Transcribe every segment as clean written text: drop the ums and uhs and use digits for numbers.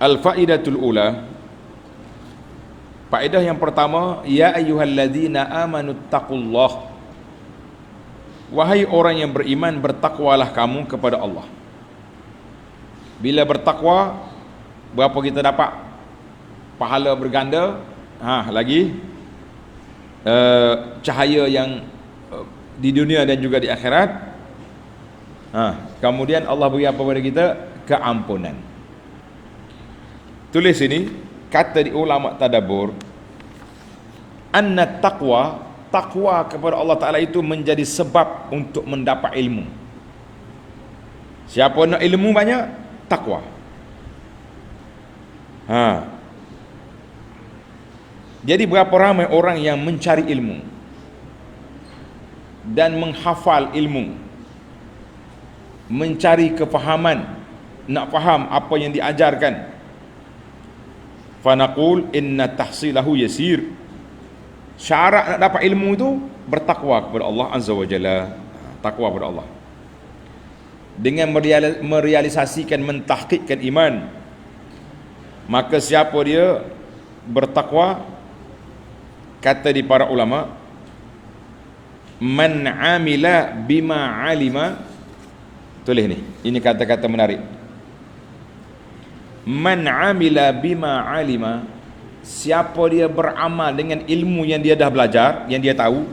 Al-faidatul ula, faedah yang pertama, ya ayyuhalladzina amanu taqullah, wahai orang yang beriman, bertakwalah kamu kepada Allah. Bila bertakwa, berapa kita dapat? Pahala berganda, lagi cahaya yang di dunia dan juga di akhirat. Kemudian Allah beri apa kepada kita? Keampunan. Tulis ini, kata di ulama tadabbur, anna takwa kepada Allah Ta'ala itu menjadi sebab untuk mendapat ilmu. Siapa nak ilmu banyak? Takwa. Jadi berapa ramai orang yang mencari ilmu dan menghafal ilmu, mencari kefahaman, nak faham apa yang diajarkan. Fanaqul inna tahsilahu yasir. Syarat nak dapat ilmu itu bertakwa kepada Allah Azza wa Jalla. Takwa kepada Allah dengan merealisasikan, mentahqiqkan iman. Maka siapa dia bertakwa, kata di para ulama, man amila bima alima. Tulis ni, ini kata-kata menarik. Man amila bima alima, siapa dia beramal dengan ilmu yang dia dah belajar, yang dia tahu,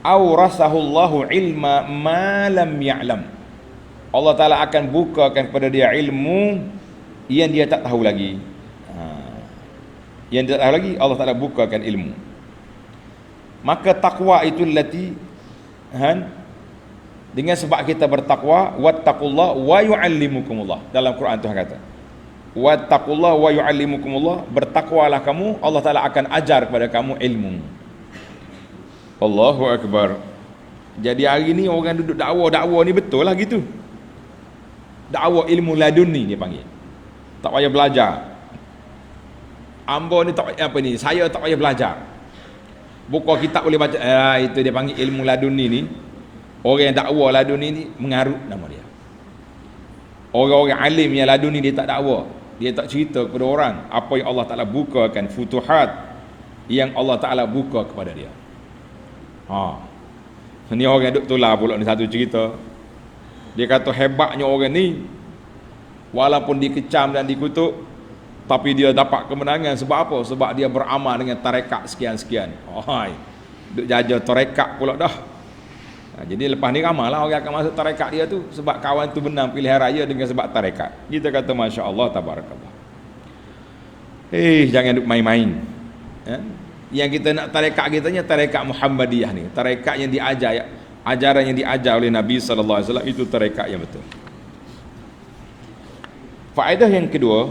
awrasahullahu ilma ma lam ya'lam, Allah Ta'ala akan bukakan kepada dia ilmu yang dia tak tahu lagi. Yang dia tak tahu lagi, Allah Ta'ala bukakan ilmu. Maka takwa itu lati, dengan sebab kita bertakwa, wattaqullah wa yu'allimukumullah. Dalam Quran Tuhan kata, wattaqullah wa yu'allimukumullah, bertakwalah kamu, Allah Ta'ala akan ajar kepada kamu ilmu. Allahu Akbar. Jadi hari ni orang duduk dakwa ni betul lah gitu. Dakwa ilmu laduni dia panggil. Tak payah belajar. Ambo ni tak payah apa ni, saya tak payah belajar. Buka kitab boleh baca. Itu dia panggil ilmu laduni ni. Orang yang dakwa laduni ni mengarut nama dia. Orang-orang alim yang laduni dia tak dakwa. Dia tak cerita kepada orang apa yang Allah Ta'ala bukakan, futuhat yang Allah Ta'ala buka kepada dia. Ni orang yang duk tular pula ni satu cerita. Dia kata hebatnya orang ni, walaupun dikecam dan dikutuk, tapi dia dapat kemenangan. Sebab apa? Sebab dia beramal dengan tarekat sekian-sekian. Duk jaja tarekat pula dah. Jadi lepas ni ramai lah orang akan masuk tarekat dia tu, sebab kawan tu menang pilihan raya dengan sebab tarekat. Kita kata Masya Allah, Tabarakallah. Jangan duk main-main. Yang kita nak tarekat kitanya tarekat Muhammadiyah ni, tarekat yang diajar, ajaran yang diajar oleh Nabi SAW, itu tarekat yang betul. Faedah yang kedua,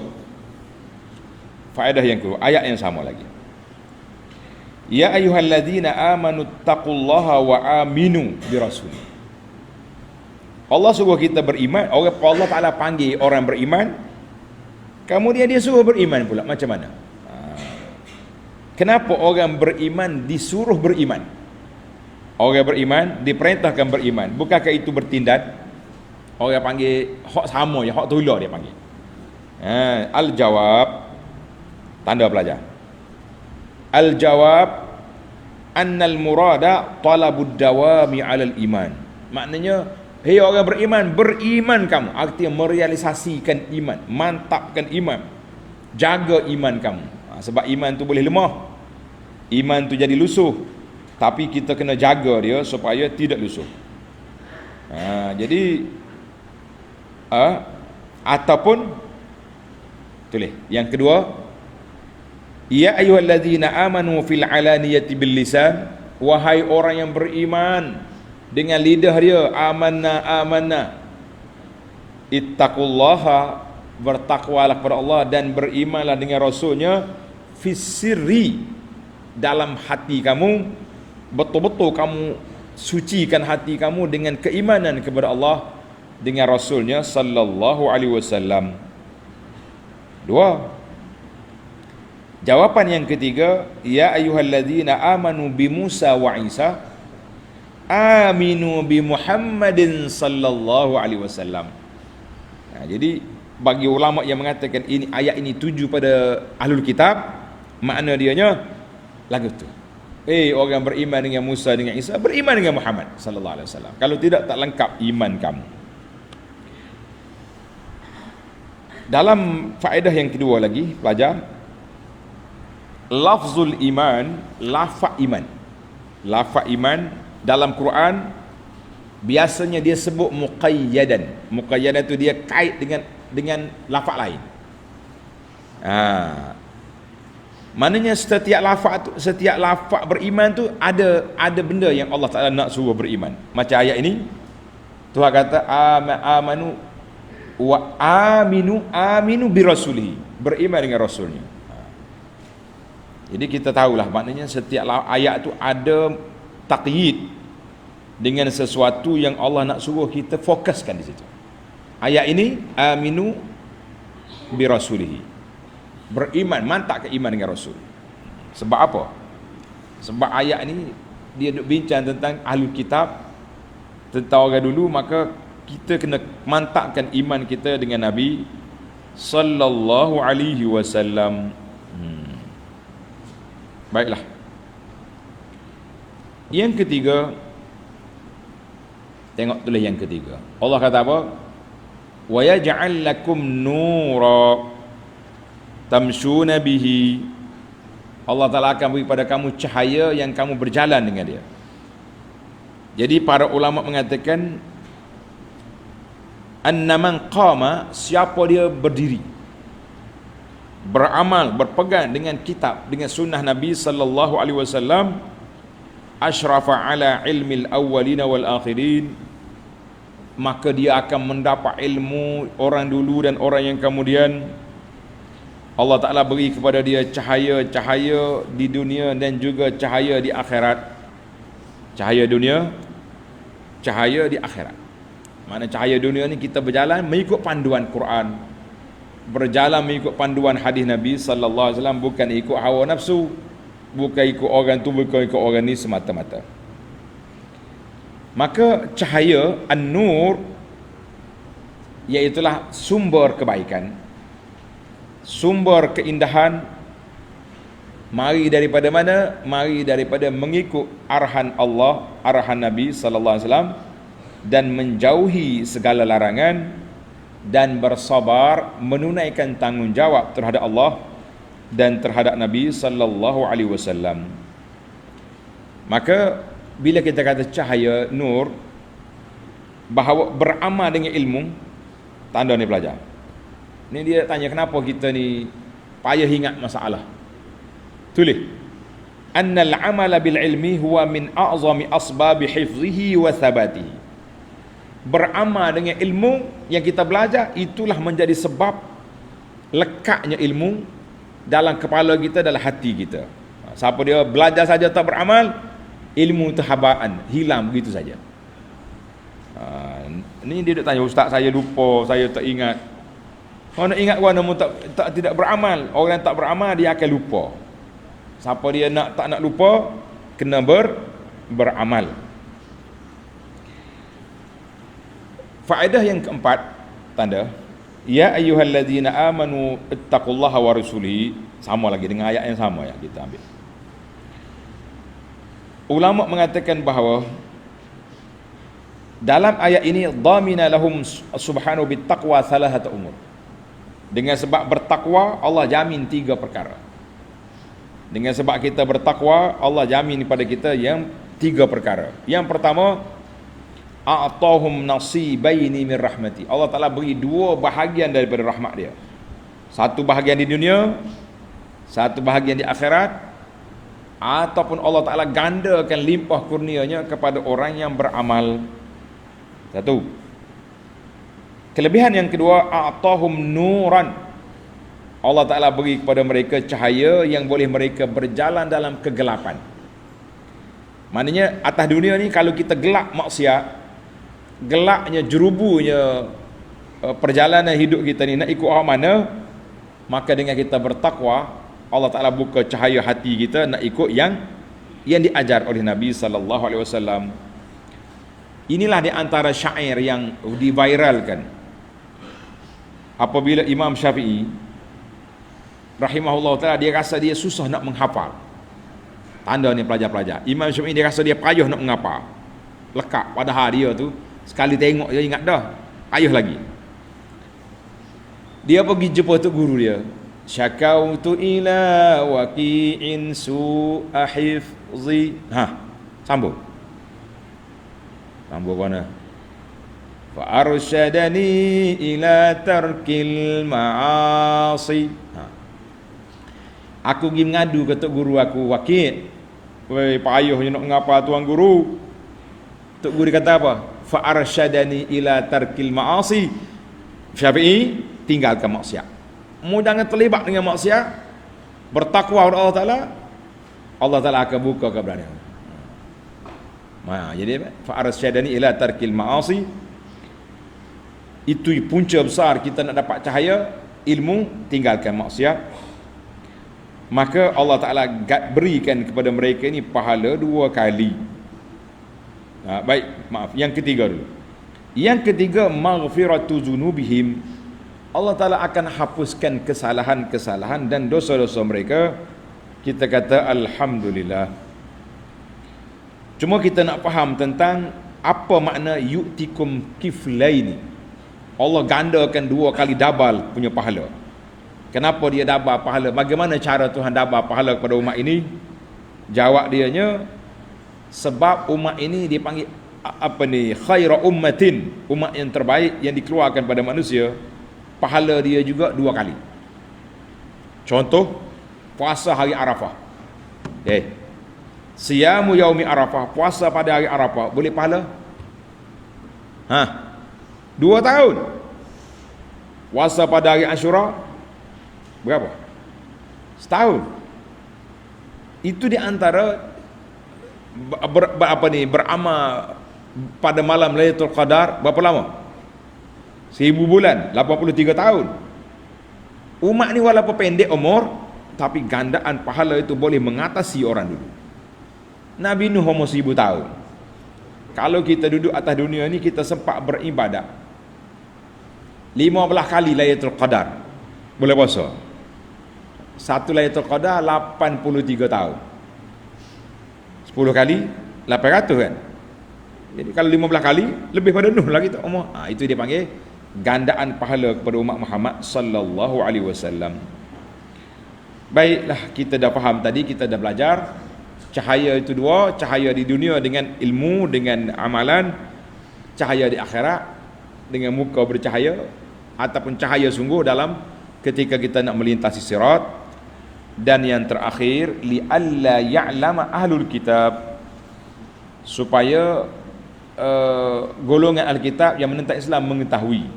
ayat yang sama lagi. Ya ayyuhalladzina amanu taqullaha wa aminu birasuli. Allah suruh kita beriman. Allah Ta'ala panggil orang beriman, kemudian dia suruh beriman pula. Macam mana? Kenapa orang beriman disuruh beriman? Orang beriman diperintahkan beriman. Bukankah itu bertindak? Orang panggil hak sama je, hak tulah dia panggil. Al-jawab, tanda pelajar. Al-jawab annal murada talabud dawami alal iman. Maknanya, hei orang beriman kamu. Artinya merealisasikan iman, mantapkan iman, jaga iman kamu. Sebab iman tu boleh lemah, iman tu jadi lusuh, tapi kita kena jaga dia supaya tidak lusuh. Jadi ataupun tulis yang kedua, ya ayyuhalladzina amanu fil alaniyati bil lisan, wahai orang yang beriman dengan lidah dia, amanna, ittaqullaha, bertakwalah kepada Allah dan berimanlah dengan Rasulnya, fisirri, dalam hati kamu, betul-betul kamu sucikan hati kamu dengan keimanan kepada Allah dengan Rasulnya sallallahu alaihi wasallam. Dua. Jawapan yang ketiga, ya ayyuhalladzina amanu bi Musa wa Isa, aminu bi Muhammadin sallallahu alaihi wasallam. Jadi bagi ulama yang mengatakan ini ayat ini tuju pada ahlul kitab, makna dianya lagu tu. Orang beriman dengan Musa dengan Isa, beriman dengan Muhammad sallallahu alaihi wasallam. Kalau tidak, tak lengkap iman kamu. Dalam faedah yang kedua lagi, pelajar, lafzul iman, lafaz iman. Lafaz iman dalam Quran biasanya dia sebut muqayyadan. Muqayyadan tu dia kait dengan lafaz lain. Maknanya setiap lafaz beriman tu ada benda yang Allah Taala nak suruh beriman. Macam ayat ini, Tuhan kata amanu wa aminu bi rasulihi, beriman dengan rasulnya. Jadi kita tahulah maknanya setiap ayat tu ada taqyid dengan sesuatu yang Allah nak suruh kita fokuskan di situ. Ayat ini aminu bi rasulihi, beriman, mantap ke iman dengan Rasul. Sebab apa? Sebab ayat ni dia duk bincang tentang ahlul kitab, tentang orang dulu, maka kita kena mantapkan iman kita dengan Nabi sallallahu alaihi wasallam. Baiklah. Yang ketiga, tengok tulis yang ketiga. Allah kata apa? Wa yaj'al lakum nura tamshuna bihi. Allah Ta'ala akan beri pada kamu cahaya yang kamu berjalan dengan dia. Jadi para ulama mengatakan annaman qama, siapa dia berdiri, beramal, berpegang dengan kitab, dengan sunnah Nabi sallallahu alaihi wasallam, asyrafa ala ilmil awwalina wal akhirin, maka dia akan mendapat ilmu orang dulu dan orang yang kemudian. Allah Ta'ala beri kepada dia cahaya di dunia dan juga cahaya di akhirat. Cahaya dunia, cahaya di akhirat. Mana cahaya dunia ni kita berjalan mengikut panduan Quran, berjalan mengikut panduan hadis Nabi sallallahu alaihi wasallam, bukan ikut hawa nafsu, bukan ikut orang tu, bukan ikut orang ni semata-mata. Maka cahaya an-nur iaitulah sumber kebaikan, sumber keindahan. Mari daripada mana? Mari daripada mengikut arahan Allah, arahan Nabi sallallahu alaihi wasallam, dan menjauhi segala larangan dan bersabar menunaikan tanggungjawab terhadap Allah dan terhadap Nabi sallallahu alaihi wasallam. Maka bila kita kata cahaya, nur, bahawa beramal dengan ilmu, tanda ni pelajar. Ni dia tanya kenapa kita ni payah ingat masalah. Tulis. Annal amala bil ilmi huwa min a'zami asbabi hifzihi wa thabatihi. Beramal dengan ilmu yang kita belajar, itulah menjadi sebab lekatnya ilmu dalam kepala kita, dalam hati kita. Siapa dia belajar saja tak beramal, ilmu terhabaan, hilang begitu saja. Ni dia tanya, ustaz saya lupa, saya tak ingat. Kalau nak ingat orang namun tidak beramal, orang yang tak beramal dia akan lupa. Siapa dia tak nak lupa, kena beramal. Faedah yang keempat, tanda, ya ayyuhallazina amanu ittaqullaha wa rasulihi, sama lagi dengan ayat yang sama ya kita ambil. Ulama mengatakan bahawa dalam ayat ini dhamina lahum subhanahu bittaqwa thalathata umur. Dengan sebab bertakwa, Allah jamin 3 perkara. Dengan sebab kita bertakwa, Allah jamin kepada kita yang 3 perkara. Yang pertama, a'tahum nasibaini min rahmati. Allah Ta'ala beri 2 bahagian daripada rahmat dia. 1 bahagian di dunia, 1 bahagian di akhirat. Ataupun Allah Ta'ala gandakan limpah kurnianya kepada orang yang beramal. 1. Kelebihan yang kedua, a'tahum nuran. Allah Ta'ala beri kepada mereka cahaya yang boleh mereka berjalan dalam kegelapan. Maknanya atas dunia ni kalau kita gelap maksiat, gelapnya jerubunya perjalanan hidup kita ni nak ikut arah mana, maka dengan kita bertakwa, Allah Ta'ala buka cahaya hati kita nak ikut yang diajar oleh Nabi sallallahu alaihi wasallam. Inilah di antara syair yang diviralkan. apabila Imam Syafi'i rahimahullah ta'ala, dia rasa dia susah nak menghafal. Tanda ni pelajar-pelajar, Imam Syafi'i dia rasa dia payah nak menghafal, lekat padahal dia tu sekali tengok dia ingat dah, payah lagi. Dia pergi jumpa tu guru dia, syakautu ila waqi'in su'a hifzi. Sambung mana? Fa arsyadani ila tarkil ma'asi. Aku pergi mengadu ke tok guru aku, Waqi', weh payahnya nak ngapa tuan guru. Tok guru dia kata apa? Fa arsyadani ila tarkil ma'asi. Syafi'i, tinggalkan maksiat. Mu jangan terlibat dengan maksiat, bertakwa kepada Allah Taala, Allah Taala akan buka keberanian. Jadi fa arsyadani ila tarkil ma'asi. Itu punca besar kita nak dapat cahaya ilmu, tinggalkan maksiat. Maka Allah Ta'ala berikan kepada mereka ini pahala 2 kali. Baik, maaf, yang ketiga dulu. Yang ketiga, maghfiratu zunubihim. Allah Ta'ala akan hapuskan kesalahan-kesalahan dan dosa-dosa mereka. Kita kata Alhamdulillah. Cuma kita nak faham tentang apa makna yu'tikum kiflaini. Allah gandakan 2 kali double punya pahala. Kenapa dia dabar pahala? Bagaimana cara Tuhan dabar pahala kepada umat ini? Jawab dianya, sebab umat ini dipanggil khairu ummatin, umat yang terbaik yang dikeluarkan pada manusia. Pahala dia juga 2 kali. Contoh, puasa hari Arafah. Siyamu yaumi Arafah, puasa pada hari Arafah, boleh pahala? 2 tahun. Puasa pada hari Asyura, berapa? Setahun. Itu di antara beramal pada malam Lailatul Qadar berapa lama? 1000 bulan, 83 tahun. Umat ni walaupun pendek umur, tapi gandaan pahala itu boleh mengatasi orang dulu. Nabi Nuh umur 1000 tahun. Kalau kita duduk atas dunia ni, kita sempat beribadat 15 kali Lailatul Qadar, boleh puasa. Satu Lailatul Qadar 83 tahun. 10 kali 800 kan. Jadi kalau 15 kali lebih pada Nuh lagi tu umur. Itu dia panggil gandaan pahala kepada umat Muhammad sallallahu alaihi wasallam. Baiklah, kita dah faham tadi, kita dah belajar cahaya itu 2, cahaya di dunia dengan ilmu, dengan amalan, cahaya di akhirat dengan muka bercahaya, ataupun cahaya sungguh dalam ketika kita nak melintasi sirat. Dan yang terakhir, li'alla ya'lama ahlul kitab, supaya golongan Alkitab yang menentang Islam mengetahui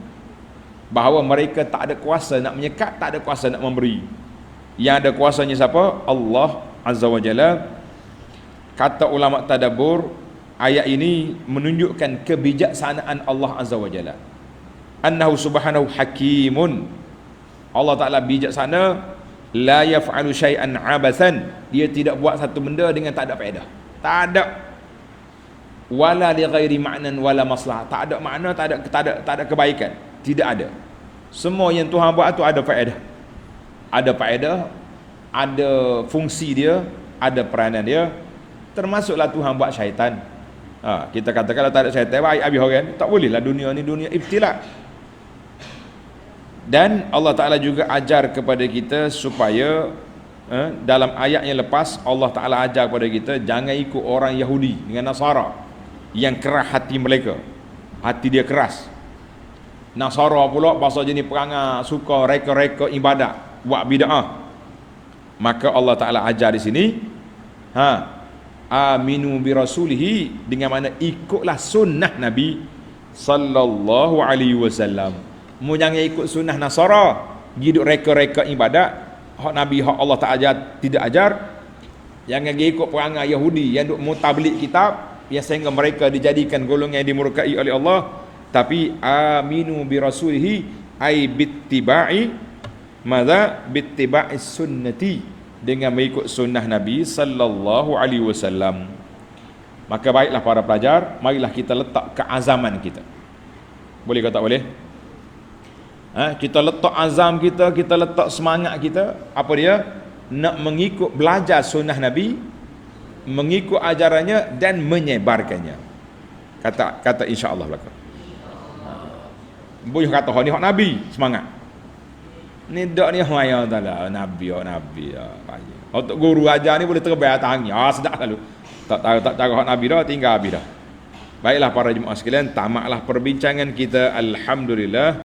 bahawa mereka tak ada kuasa nak menyekat, tak ada kuasa nak memberi. Yang ada kuasanya siapa? Allah Azza wa Jalla. Kata ulama tadabbur, ayat ini menunjukkan kebijaksanaan Allah Azza wa Jalla. Annahu subhanahu hakimun. Allah Ta'ala bijaksana. La yaf'alu syai'an abathan. Dia tidak buat satu benda dengan tak ada faedah. Tak ada. Wala li ghairi ma'nan wala maslahah. Tak ada makna, tak ada kebaikan. Tidak ada. Semua yang Tuhan buat tu ada faedah. Ada faedah, ada fungsi dia, ada peranan dia. Termasuklah Tuhan buat syaitan. Kita kata kalau tak ada syaitan, baik habis orang. Tak bolehlah, dunia ni dunia ibtila. Dan Allah Ta'ala juga ajar kepada kita supaya dalam ayat yang lepas Allah Ta'ala ajar kepada kita, jangan ikut orang Yahudi dengan Nasara yang keras hati mereka. Hati dia keras. Nasara pula pasal jenis perangai, suka reka-reka ibadat, buat bid'ah. Maka Allah Ta'ala ajar di sini, aminu bi rasulihi, dengan mana ikutlah sunnah Nabi sallallahu alaihi wasallam. Mu jangan ikut sunnah Nasara, hidup reka-reka ibadat, hak Nabi, hak Allah tak ajar, tidak ajar. Jangan ikut perangai Yahudi yang duk mutablik kitab, yang sehingga mereka dijadikan golongan yang dimurkai oleh Allah. Tapi aminu bi rasulihi, ai bittiba'i madza bittiba'i sunnati, dengan mengikut sunnah Nabi sallallahu alaihi wasallam. Maka baiklah para pelajar, marilah kita letak keazaman kita. Boleh ke tak boleh? Kita letak azam kita, kita letak semangat kita, apa dia? Nak mengikut, belajar sunnah Nabi, mengikut ajarannya dan menyebarkannya. Kata insya-Allah belaka. Boleh kata ni hak Nabi, semangat. Ni dak ni haya taala Nabi. Untuk guru ajar ni boleh terbang atas angin. Sedap lalu. Tak tahu hak Nabi dah, tinggal habis dah. Baiklah para jemaah sekalian, tamatlah perbincangan kita, alhamdulillah.